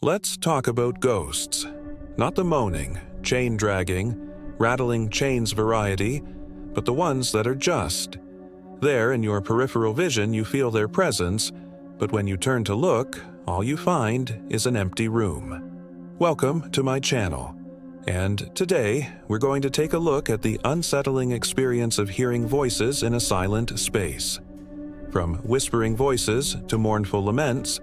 Let's talk about ghosts. Not the moaning, chain-dragging, rattling chains variety, but the ones that are just. There, in your peripheral vision, you feel their presence, but when you turn to look, all you find is an empty room. Welcome to my channel, and today we're going to take a look at the unsettling experience of hearing voices in a silent space. From whispering voices to mournful laments,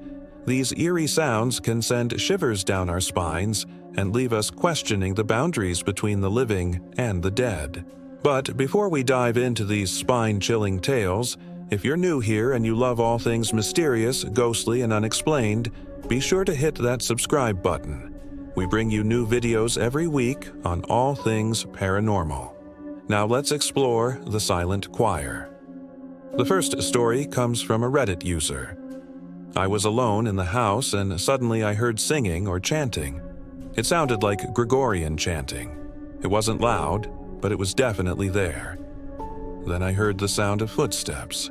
these eerie sounds can send shivers down our spines and leave us questioning the boundaries between the living and the dead. But before we dive into these spine-chilling tales, if you're new here and you love all things mysterious, ghostly, and unexplained, be sure to hit that subscribe button. We bring you new videos every week on all things paranormal. Now let's explore the silent choir. The first story comes from a Reddit user. I was alone in the house and suddenly I heard singing or chanting. It sounded like Gregorian chanting. It wasn't loud, but it was definitely there. Then I heard the sound of footsteps.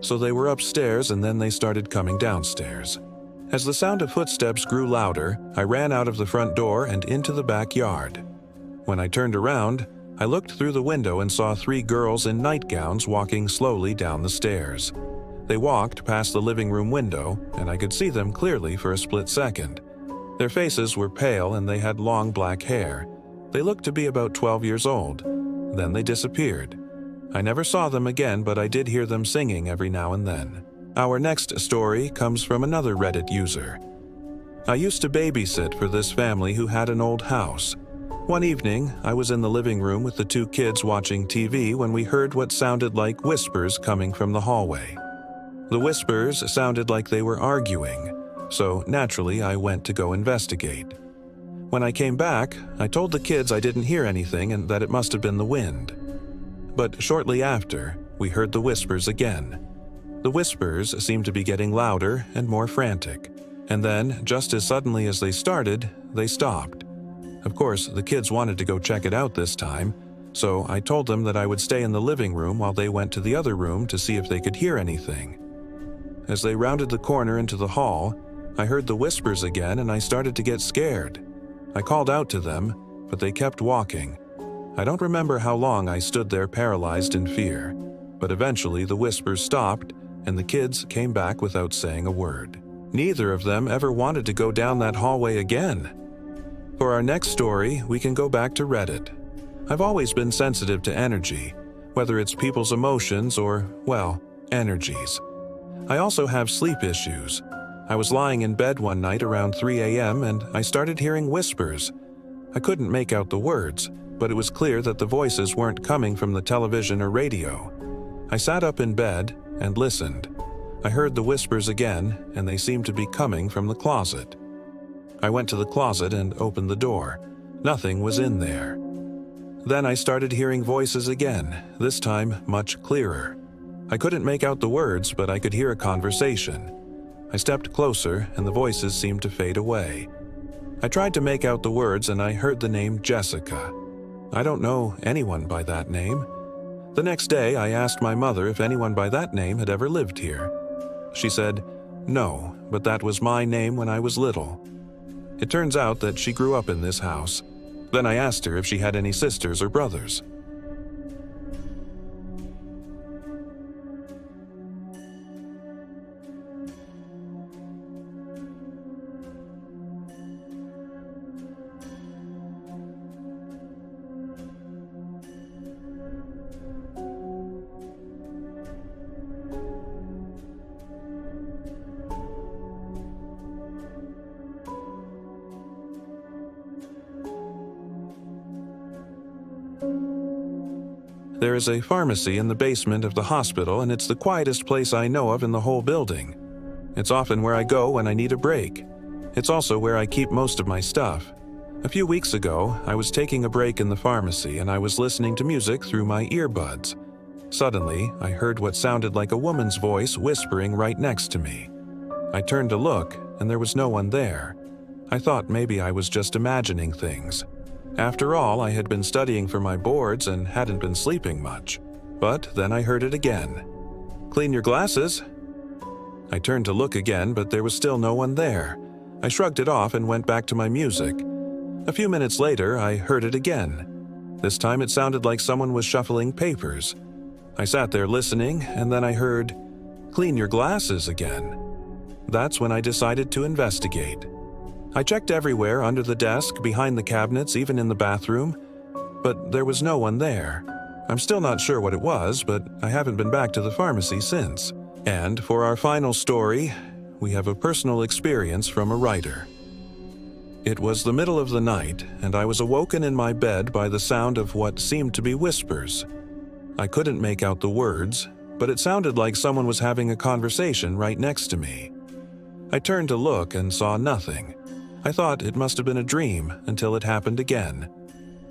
So they were upstairs and then they started coming downstairs. As the sound of footsteps grew louder, I ran out of the front door and into the backyard. When I turned around, I looked through the window and saw 3 girls in nightgowns walking slowly down the stairs. They walked past the living room window, and I could see them clearly for a split second. Their faces were pale and they had long black hair. They looked to be about 12 years old. Then they disappeared. I never saw them again, but I did hear them singing every now and then. Our next story comes from another Reddit user. I used to babysit for this family who had an old house. One evening, I was in the living room with the 2 kids watching TV when we heard what sounded like whispers coming from the hallway. The whispers sounded like they were arguing, so naturally I went to go investigate. When I came back, I told the kids I didn't hear anything and that it must have been the wind. But shortly after, we heard the whispers again. The whispers seemed to be getting louder and more frantic, and then, just as suddenly as they started, they stopped. Of course, the kids wanted to go check it out this time, so I told them that I would stay in the living room while they went to the other room to see if they could hear anything. As they rounded the corner into the hall, I heard the whispers again and I started to get scared. I called out to them, but they kept walking. I don't remember how long I stood there paralyzed in fear, but eventually the whispers stopped and the kids came back without saying a word. Neither of them ever wanted to go down that hallway again. For our next story, we can go back to Reddit. I've always been sensitive to energy, whether it's people's emotions or, well, energies. I also have sleep issues. I was lying in bed one night around 3 a.m. and I started hearing whispers. I couldn't make out the words, but it was clear that the voices weren't coming from the television or radio. I sat up in bed and listened. I heard the whispers again, and they seemed to be coming from the closet. I went to the closet and opened the door. Nothing was in there. Then I started hearing voices again, this time much clearer. I couldn't make out the words, but I could hear a conversation. I stepped closer, and the voices seemed to fade away. I tried to make out the words, and I heard the name Jessica. I don't know anyone by that name. The next day, I asked my mother if anyone by that name had ever lived here. She said, no, but that was my name when I was little. It turns out that she grew up in this house. Then I asked her if she had any sisters or brothers. There is a pharmacy in the basement of the hospital, and it's the quietest place I know of in the whole building. It's often where I go when I need a break. It's also where I keep most of my stuff. A few weeks ago, I was taking a break in the pharmacy and I was listening to music through my earbuds. Suddenly, I heard what sounded like a woman's voice whispering right next to me. I turned to look, and there was no one there. I thought maybe I was just imagining things. After all, I had been studying for my boards and hadn't been sleeping much. But then I heard it again. "Clean your glasses." I turned to look again, but there was still no one there. I shrugged it off and went back to my music. A few minutes later, I heard it again. This time it sounded like someone was shuffling papers. I sat there listening, and then I heard, "Clean your glasses" again. That's when I decided to investigate. I checked everywhere, under the desk, behind the cabinets, even in the bathroom, but there was no one there. I'm still not sure what it was, but I haven't been back to the pharmacy since. And for our final story, we have a personal experience from a writer. It was the middle of the night, and I was awoken in my bed by the sound of what seemed to be whispers. I couldn't make out the words, but it sounded like someone was having a conversation right next to me. I turned to look and saw nothing. I thought it must have been a dream until it happened again.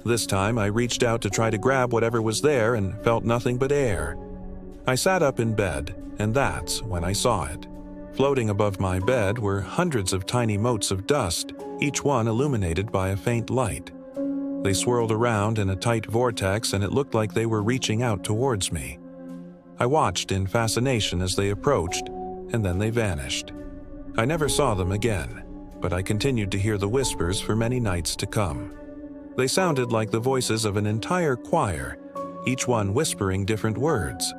This time I reached out to try to grab whatever was there and felt nothing but air. I sat up in bed, and that's when I saw it. Floating above my bed were hundreds of tiny motes of dust, each one illuminated by a faint light. They swirled around in a tight vortex, and it looked like they were reaching out towards me. I watched in fascination as they approached, and then they vanished. I never saw them again, but I continued to hear the whispers for many nights to come. They sounded like the voices of an entire choir, each one whispering different words.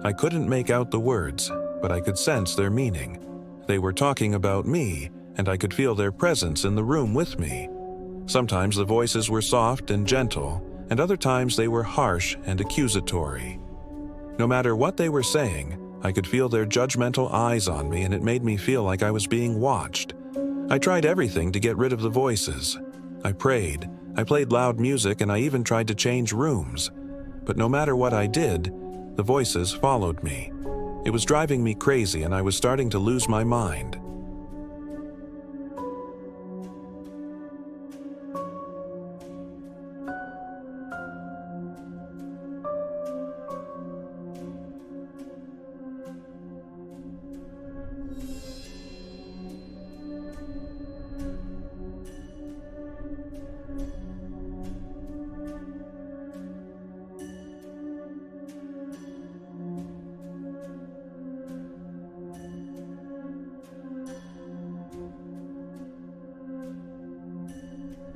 I couldn't make out the words, but I could sense their meaning. They were talking about me, and I could feel their presence in the room with me. Sometimes the voices were soft and gentle, and other times they were harsh and accusatory. No matter what they were saying, I could feel their judgmental eyes on me, and it made me feel like I was being watched. I tried everything to get rid of the voices. I prayed, I played loud music, and I even tried to change rooms. But no matter what I did, the voices followed me. It was driving me crazy, and I was starting to lose my mind.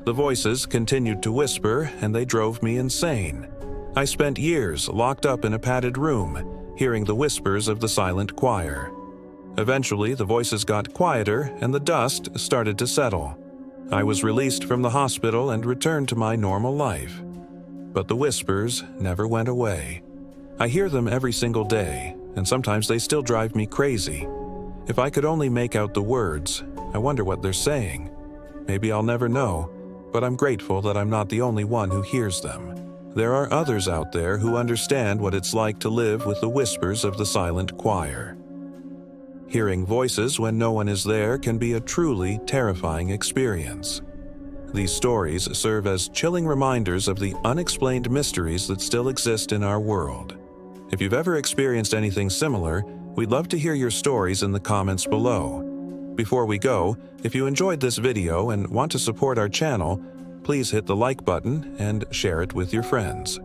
The voices continued to whisper, and they drove me insane. I spent years locked up in a padded room, hearing the whispers of the silent choir. Eventually, the voices got quieter, and the dust started to settle. I was released from the hospital and returned to my normal life. But the whispers never went away. I hear them every single day, and sometimes they still drive me crazy. If I could only make out the words, I wonder what they're saying. Maybe I'll never know, but I'm grateful that I'm not the only one who hears them. There are others out there who understand what it's like to live with the whispers of the silent choir. Hearing voices when no one is there can be a truly terrifying experience. These stories serve as chilling reminders of the unexplained mysteries that still exist in our world. If you've ever experienced anything similar, we'd love to hear your stories in the comments below. Before we go, if you enjoyed this video and want to support our channel, please hit the like button and share it with your friends.